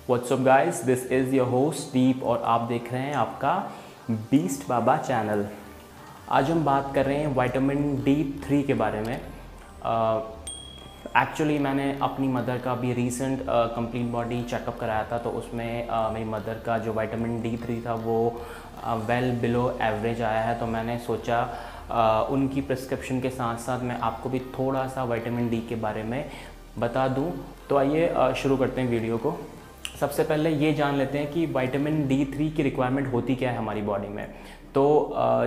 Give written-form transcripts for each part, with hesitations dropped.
WhatsApp guys, this is your host Deep और आप देख रहे हैं आपका बीस्ट बाबा चैनल। आज हम बात कर रहे हैं विटामिन D3 के बारे में। एक्चुअली मैंने अपनी मदर का भी रीसेंट कंप्लीट बॉडी चेकअप कराया था, तो उसमें मेरी मदर का जो विटामिन D3 था वो वेल बिलो एवरेज आया है। तो मैंने सोचा उनकी प्रिस्क्रिप्शन के साथ साथ मैं आपको भी थोड़ा सा विटामिन D के बारे में बता दूं। तो आइए शुरू करते हैं वीडियो को। सबसे पहले ये जान लेते हैं कि विटामिन D3 की रिक्वायरमेंट होती क्या है हमारी बॉडी में। तो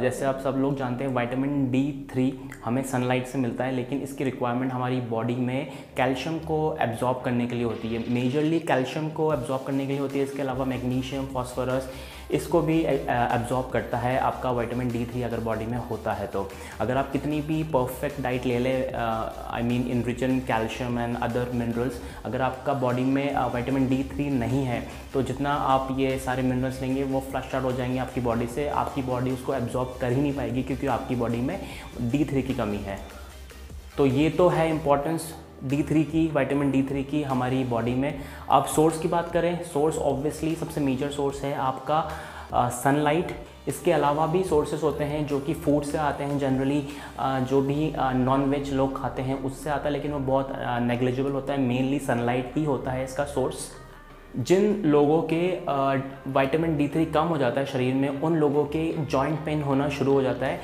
जैसे आप सब लोग जानते हैं विटामिन D3 हमें सनलाइट से मिलता है, लेकिन इसकी रिक्वायरमेंट हमारी बॉडी में कैल्शियम को एब्जॉर्ब करने के लिए होती है। मेजरली कैल्शियम को एब्जॉर्ब करने के लिए होती है। इसके अलावा मैग्नीशियम, फास्फोरस इसको भी एब्जॉर्ब करता है आपका विटामिन D3 अगर बॉडी में होता है। तो अगर आप कितनी भी परफेक्ट डाइट ले लें, I mean in rich in calcium and other minerals, अगर आपका बॉडी में विटामिन D3 नहीं है तो जितना आप ये सारे मिनरल्स लेंगे वो फ्लश आउट हो जाएंगे आपकी बॉडी से। आपकी बॉडी उसको एब्जॉर्ब कर ही नहीं पाएगी क्योंकि आपकी बॉडी में D3 की कमी है। तो ये तो है इम्पॉर्टेंस D3 की, विटामिन D3 की हमारी बॉडी में। अब सोर्स की बात करें, सोर्स ऑब्वियसली सबसे मेजर सोर्स है आपका सनलाइट। इसके अलावा भी सोर्सेस होते हैं जो कि फूड से आते हैं। जनरली जो भी नॉन वेज लोग खाते हैं उससे आता है, लेकिन वो बहुत नेग्लिजिबल होता है। मेनली सनलाइट ही होता है इसका सोर्स। जिन लोगों के विटामिन D3 कम हो जाता है शरीर में, उन लोगों के जॉइंट पेन होना शुरू हो जाता है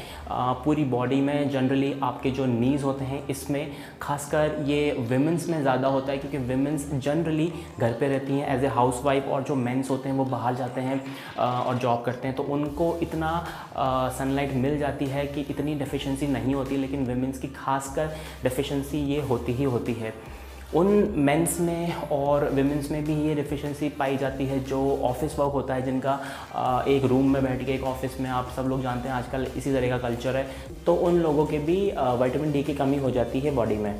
पूरी बॉडी में। जनरली आपके जो नीज़ होते हैं इसमें, खासकर ये विमेंस में ज़्यादा होता है क्योंकि विमेंस जनरली घर पे रहती हैं एज ए हाउसवाइफ, और जो मेंस होते हैं वो बाहर जाते हैं और जॉब करते हैं, तो उनको इतना सनलाइट मिल जाती है कि इतनी डेफिशिएंसी नहीं होती। लेकिन विमेंस की खासकर डेफिशिएंसी ये होती ही होती है। उन मेंस में और विमेंस में भी ये डेफिशिएंसी पाई जाती है जो ऑफिस वर्क होता है, जिनका एक रूम में बैठ के एक ऑफिस में, आप सब लोग जानते हैं आजकल इसी तरह का कल्चर है, तो उन लोगों के भी विटामिन D की कमी हो जाती है बॉडी में।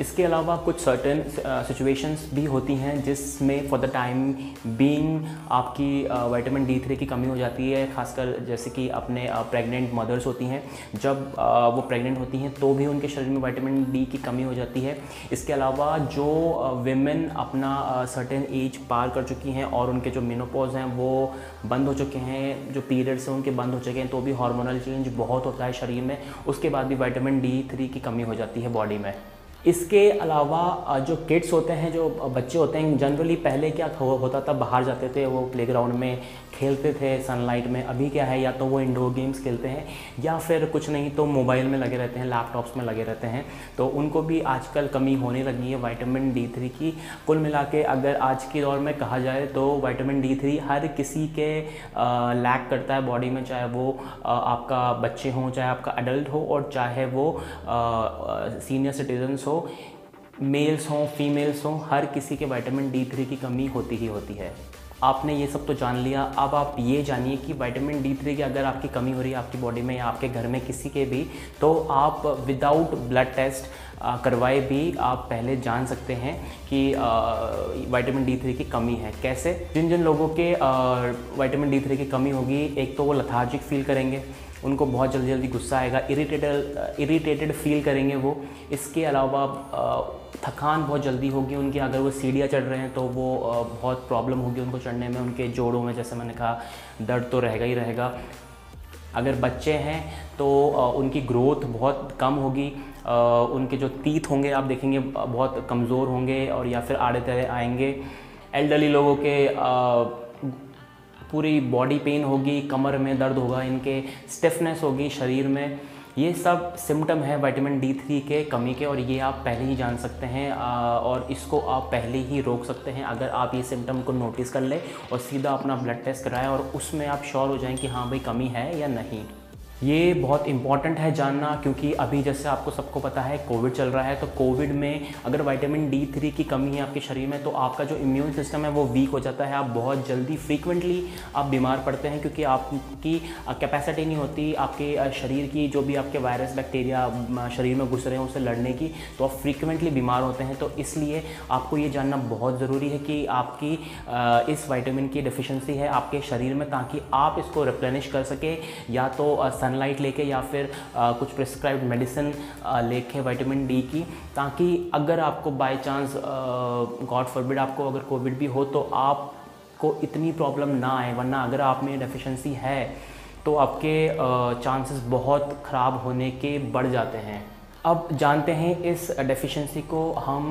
इसके अलावा कुछ सर्टेन सिचुएशंस भी होती हैं जिसमें फॉर द टाइम बीइंग आपकी विटामिन D3 की कमी हो जाती है। खासकर जैसे कि अपने प्रेग्नेंट मदर्स होती हैं, जब वो प्रेग्नेंट होती हैं तो भी उनके शरीर में विटामिन D की कमी हो जाती है। इसके अलावा जो विमेन अपना सर्टेन एज पार कर चुकी हैं और उनके जो मेनोपॉज हैं वो बंद हो चुके हैं, जो पीरियड्स हैं उनके बंद हो चुके हैं, तो भी हार्मोनल चेंज बहुत होता है शरीर में, उसके बाद भी विटामिन D3 की कमी हो जाती है बॉडी में। इसके अलावा जो किड्स होते हैं, जो बच्चे होते हैं, जनरली पहले क्या होता था, बाहर जाते थे, वो प्लेग्राउंड में खेलते थे सनलाइट में। अभी क्या है, या तो वो इंडोर गेम्स खेलते हैं या फिर कुछ नहीं तो मोबाइल में लगे रहते हैं, लैपटॉप्स में लगे रहते हैं, तो उनको भी आजकल कमी होने लगी है विटामिन D3 की। कुल मिला के अगर आज के दौर में कहा जाए तो विटामिन D3 हर किसी के लैक करता है बॉडी में, चाहे वो आपका बच्चे हों, चाहे आपका अडल्ट हो, और चाहे वो सीनियर सिटीजन्स हो, मेल्स हों, फीमेल्स हों, हर किसी के विटामिन D3 की कमी होती ही होती है। आपने ये सब तो जान लिया। अब आप ये जानिए कि विटामिन D3 की अगर आपकी कमी हो रही है आपकी बॉडी में या आपके घर में किसी के भी, तो आप विदाउट ब्लड टेस्ट करवाए भी आप पहले जान सकते हैं कि विटामिन D3 की कमी है। कैसे? जिन जिन लोगों के विटामिन D3 की कमी होगी, एक तो वो लेथार्जिक फील करेंगे, उनको बहुत जल्दी जल्दी गुस्सा आएगा, इरिटेटेड फील करेंगे वो। इसके अलावा थकान बहुत जल्दी होगी उनकी। अगर वो सीढ़ियाँ चढ़ रहे हैं तो वो बहुत प्रॉब्लम होगी उनको चढ़ने में। उनके जोड़ों में, जैसे मैंने कहा, दर्द तो रहेगा ही रहेगा। अगर बच्चे हैं तो उनकी ग्रोथ बहुत कम होगी। उनके जो टीथ होंगे आप देखेंगे बहुत कमज़ोर होंगे और या फिर आड़े तेढ़े आएंगे। एल्डरली लोगों के पूरी बॉडी पेन होगी, कमर में दर्द होगा, इनके स्टिफनेस होगी शरीर में। ये सब सिम्टम है विटामिन D3 के कमी के, और ये आप पहले ही जान सकते हैं और इसको आप पहले ही रोक सकते हैं अगर आप ये सिम्टम को नोटिस कर लें और सीधा अपना ब्लड टेस्ट कराएं और उसमें आप श्योर हो जाएं कि हाँ भाई कमी है या नहीं। ये बहुत इंपॉर्टेंट है जानना, क्योंकि अभी जैसे आपको सबको पता है कोविड चल रहा है, तो कोविड में अगर विटामिन D3 की कमी है आपके शरीर में तो आपका जो इम्यून सिस्टम है वो वीक हो जाता है। आप बहुत जल्दी फ्रीक्वेंटली आप बीमार पड़ते हैं क्योंकि आपकी कैपेसिटी नहीं होती आपके शरीर की, जो भी आपके वायरस बैक्टीरिया शरीर में घुस रहे हैं उससे लड़ने की, तो आप फ्रीक्वेंटली बीमार होते हैं। तो इसलिए आपको ये जानना बहुत ज़रूरी है कि आपकी इस विटामिन की डेफिशिएंसी है आपके शरीर में, ताकि आप इसको रिप्लेनिश कर सके, या तो सनलाइट लेके या फिर कुछ प्रिस्क्राइब्ड मेडिसिन लेके विटामिन डी की, ताकि अगर आपको बाय चांस गॉड फॉरबिड आपको अगर कोविड भी हो तो आपको इतनी प्रॉब्लम ना आए। वरना अगर आप में डेफिशिएंसी है तो आपके चांसेस बहुत ख़राब होने के बढ़ जाते हैं। अब जानते हैं इस डेफिशिएंसी को हम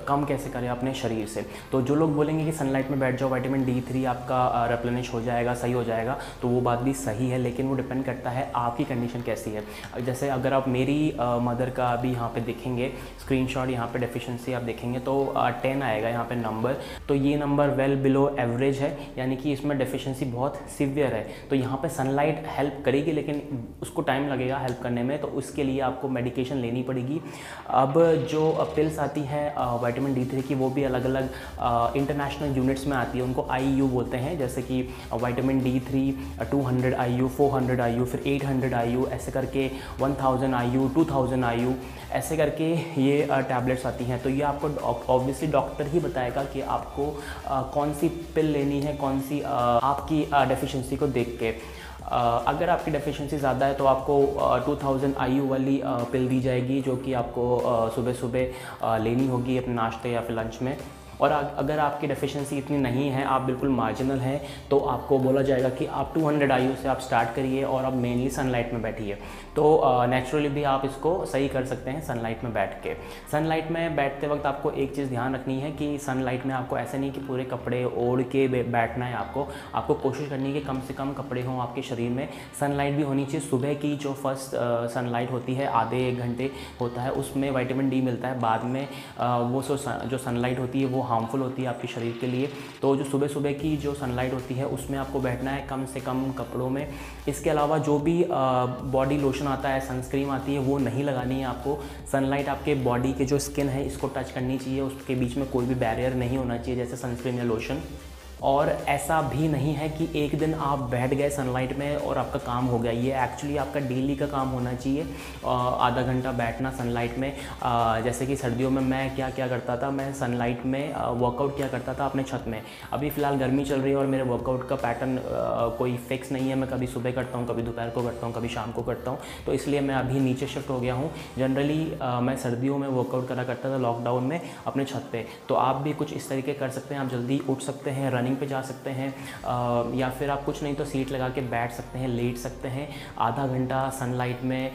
कम कैसे करें अपने शरीर से। तो जो लोग बोलेंगे कि सनलाइट में बैठ जाओ, विटामिन D3 आपका रिप्लेनिश हो जाएगा, सही हो जाएगा, तो वो बात भी सही है, लेकिन वो डिपेंड करता है आपकी कंडीशन कैसी है। जैसे अगर आप मेरी मदर का अभी यहाँ पे देखेंगे स्क्रीनशॉट, यहाँ पे डेफिशिएंसी आप देखेंगे तो 10 आएगा यहाँ पे नंबर। तो ये नंबर वेल बिलो एवरेज है, यानी कि इसमें डेफिशिएंसी बहुत सीवियर है। तो यहाँ पे सनलाइट हेल्प करेगी, लेकिन उसको टाइम लगेगा हेल्प करने में, तो उसके लिए आपको मेडिकेशन लेनी पड़ेगी। अब जो पिल्स आती है विटामिन D3 की, वो भी अलग अलग इंटरनेशनल यूनिट्स में आती है, उनको IU बोलते हैं। जैसे कि विटामिन D3 200 IU, 400 IU, फिर 800 IU, ऐसे करके 1000 IU, 2000 IU, ऐसे करके ये टैबलेट्स आती हैं। तो ये आपको ऑब्वियसली डॉक्टर ही बताएगा कि आपको कौन सी पिल लेनी है, कौन सी आपकी डेफिशिएंसी को देख के। अगर आपकी डेफिशिएंसी ज़्यादा है तो आपको 2000 IU वाली पिल दी जाएगी, जो कि आपको सुबह सुबह लेनी होगी अपने नाश्ते या फिर लंच में। और अगर आपकी डेफिशिएंसी इतनी नहीं है, आप बिल्कुल मार्जिनल हैं, तो आपको बोला जाएगा कि आप 200 IU से आप स्टार्ट करिए और आप मेनली सनलाइट में बैठिए। तो नेचुरली भी आप इसको सही कर सकते हैं सनलाइट में बैठ के। सनलाइट में बैठते वक्त आपको एक चीज़ ध्यान रखनी है कि सनलाइट में आपको ऐसे नहीं कि पूरे कपड़े ओढ़ के बैठना है। आपको कोशिश करनी है कि कम से कम कपड़े हों आपके शरीर में। सनलाइट भी होनी चाहिए। सुबह की जो फर्स्ट सनलाइट होती है, आधे 1 घंटे होता है, उसमें विटामिन D मिलता है। बाद में वो जो सनलाइट होती है वो हार्मफुल होती है आपके शरीर के लिए। तो जो सुबह सुबह की जो सनलाइट होती है उसमें आपको बैठना है कम से कम कपड़ों में। इसके अलावा जो भी बॉडी लोशन आता है, सनस्क्रीन आती है, वो नहीं लगानी है आपको। सनलाइट आपके बॉडी के जो स्किन है इसको टच करनी चाहिए, उसके बीच में कोई भी बैरियर नहीं होना चाहिए, जैसे सनस्क्रीन या लोशन। और ऐसा भी नहीं है कि एक दिन आप बैठ गए सनलाइट में और आपका काम हो गया। ये एक्चुअली आपका डेली का काम होना चाहिए, आधा घंटा बैठना सनलाइट में। जैसे कि सर्दियों में मैं क्या करता था, मैं सनलाइट में वर्कआउट किया करता था अपने छत में। अभी फ़िलहाल गर्मी चल रही है और मेरे वर्कआउट का पैटर्न कोई फिक्स नहीं है। मैं कभी सुबह करता हूँ, कभी दोपहर को करता हूँ, कभी शाम को करता हूँ, तो इसलिए मैं अभी नीचे शिफ्ट हो गया हूँ। जनरली मैं सर्दियों में वर्कआउट करा करता था लॉकडाउन में अपने छत पे। तो आप भी कुछ इस तरीके कर सकते हैं। आप जल्दी उठ सकते हैं, रनिंग पे जा सकते हैं, या फिर आप कुछ नहीं तो सीट लगा के बैठ सकते हैं, लेट सकते हैं आधा घंटा सनलाइट में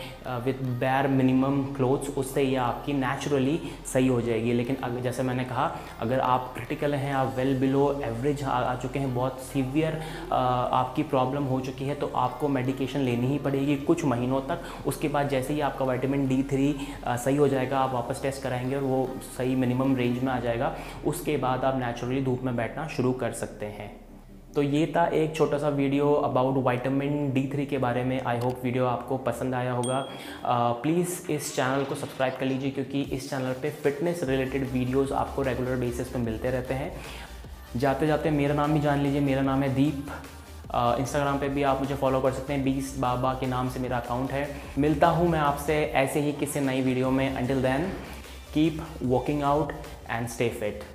विद बैर मिनिमम क्लोथ्स। उससे ये आपकी नेचुरली सही हो जाएगी। लेकिन जैसे मैंने कहा, अगर आप क्रिटिकल हैं, आप वेल बिलो एवरेज आ चुके हैं, बहुत सीवियर आपकी प्रॉब्लम हो चुकी है, तो आपको मेडिकेशन लेनी ही पड़ेगी कुछ महीनों तक। उसके बाद जैसे ही आपका विटामिन D3 सही हो जाएगा, आप वापस टेस्ट कराएंगे और वो सही मिनिमम रेंज में आ जाएगा, उसके बाद आप नेचुरली धूप में बैठना शुरू कर सकते हैं। तो ये था एक छोटा सा वीडियो अबाउट विटामिन D3 के बारे में। आई होप वीडियो आपको पसंद आया होगा। प्लीज़ इस चैनल को सब्सक्राइब कर लीजिए, क्योंकि इस चैनल पे फिटनेस रिलेटेड वीडियोस आपको रेगुलर बेसिस पे मिलते रहते हैं। जाते जाते मेरा नाम भी जान लीजिए, मेरा नाम है दीप। इंस्टाग्राम पे भी आप मुझे फॉलो कर सकते हैं, 20 बाबा के नाम से मेरा अकाउंट है। मिलता हूँ मैं आपसे ऐसे ही किसी नई वीडियो में। Until then keep working out and stay fit.